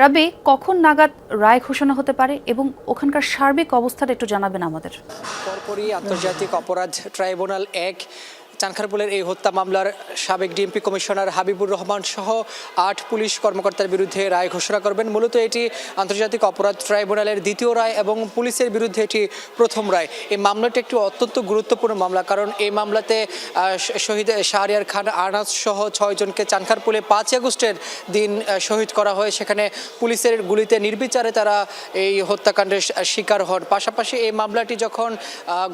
রাবি, কখন নাগাদ রায় ঘোষণা হতে পারে এবং ওখানকার সার্বিক অবস্থাটা একটু জানাবেন আমাদের। পরপরই আন্তর্জাতিক অপরাধ ট্রাইব্যুনাল ১ চানখারপুলের এই হত্যা মামলার সাবেক ডিএমপি কমিশনার হাবিবুর রহমান সহ ৮ পুলিশ কর্মকর্তার বিরুদ্ধে রায় ঘোষণা করবেন। মূলত এটি আন্তর্জাতিক অপরাধ ট্রাইব্যুনালের দ্বিতীয় রায় এবং পুলিশের বিরুদ্ধে এটি প্রথম রায়। এই মামলাটি একটি অত্যন্ত গুরুত্বপূর্ণ মামলা, কারণ এই মামলাতে শহীদ শাহরিয়ার খান আনাস সহ ৬ জনকে চানখারপুলে ৫ আগস্টের দিন শহীদ করা হয়। সেখানে পুলিশের গুলিতে নির্বিচারে তারা এই হত্যাকাণ্ডের শিকার হন। পাশাপাশি এই মামলাটি যখন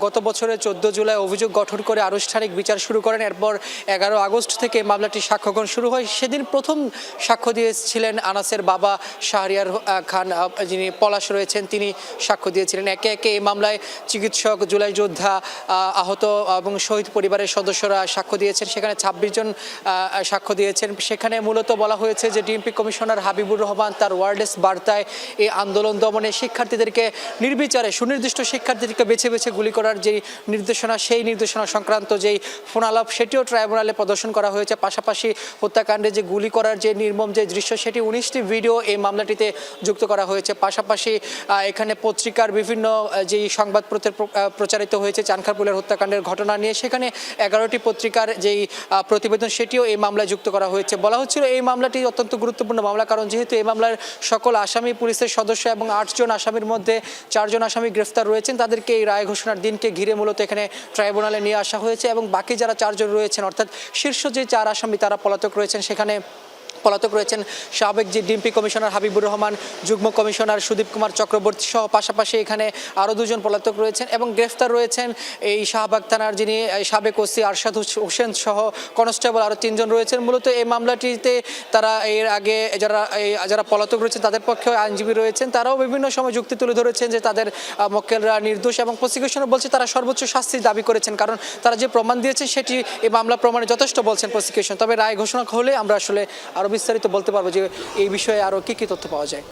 গত বছরের ১৪ জুলাই অভিযোগ গঠন করে আনুষ্ঠানিক বিচার শুরু করেন, এরপর ১১ আগস্ট থেকে মামলাটি সাক্ষ্যগ্রহণ শুরু হয়। সেদিন প্রথম সাক্ষ্য দিয়েছিলেন আনাসের বাবা শাহরিয়ার খান, যিনি পলাশ রয়েছেন, তিনি সাক্ষ্য দিয়েছিলেন। একে একে এই মামলায় চিকিৎসক, জুলাই যোদ্ধা, আহত এবং শহীদ পরিবারের সদস্যরা সাক্ষ্য দিয়েছেন। সেখানে ২৬ জন সাক্ষ্য দিয়েছেন। সেখানে মূলত বলা হয়েছে যে ডিএমপি কমিশনার হাবিবুর রহমান তার ওয়ারলেস বার্তায় এই আন্দোলন দমনে শিক্ষার্থীদেরকে নির্বিচারে, সুনির্দিষ্ট শিক্ষার্থীদেরকে বেছে বেছে গুলি করার যেই নির্দেশনা, সেই নির্দেশনা সংক্রান্ত যেই ফোনালাপ, সেটিও ট্রাইব্যুনালে প্রদর্শন করা হয়েছে। পাশাপাশি হত্যাকাণ্ডে যে গুলি করার যে নির্মম যে দৃশ্য, সেটি ১৯টি ভিডিও এই মামলাটিতে যুক্ত করা হয়েছে। পাশাপাশি এখানে পত্রিকার বিভিন্ন যেই সংবাদপত্র প্রচারিত হয়েছে চানখারপুলের হত্যাকাণ্ডের ঘটনা নিয়ে, সেখানে ১১টি পত্রিকার যেই প্রতিবেদন, সেটিও এই মামলায় যুক্ত করা হয়েছে। বলা হচ্ছিল এই মামলাটি অত্যন্ত গুরুত্বপূর্ণ মামলা, কারণ যেহেতু এই মামলার সকল আসামি পুলিশের সদস্য এবং ৮ জন আসামির মধ্যে ৪ জন আসামি গ্রেফতার রয়েছেন, তাদেরকে এই রায় ঘোষণার দিনকে ঘিরে মূলত এখানে ট্রাইব্যুনালে নিয়ে আসা হয়েছে। এবং বাকি যারা ৪ জন রয়েছেন, অর্থাৎ শীর্ষ যে ৪ আসামি তারা পলাতক রয়েছেন। সেখানে পলাতক রয়েছেন সাবেক যে ডিএমপি কমিশনার হাবিবুর রহমান, যুগ্ম কমিশনার সুদীপ কুমার চক্রবর্তী সহ পাশাপাশি এখানে আরও ২ জন পলাতক রয়েছেন এবং গ্রেফতার রয়েছেন এই শাহবাগ থানার যিনি সাবেক ওসি আরশাদ হোসেন সহ কনস্টেবল আরও ৩ জন রয়েছেন। মূলত এই মামলাটিতে তারা এর আগে যারা পলাতক রয়েছেন তাদের পক্ষে আইনজীবী রয়েছেন, তারাও বিভিন্ন সময় যুক্তি তুলে ধরেছেন যে তাদের মক্কেলরা নির্দোষ, এবং প্রসিকিউশনও বলছে তারা সর্বোচ্চ শাস্তির দাবি করেছেন, কারণ তারা যে প্রমাণ দিয়েছে সেটি এই মামলা প্রমাণে যথেষ্ট বলছেন প্রসিকিউশন। তবে রায় ঘোষণা হলে আমরা আসলে আরও বিস্তারিত বলতে পারবো যে এই বিষয়ে আরও কী কী তথ্য পাওয়া যায়।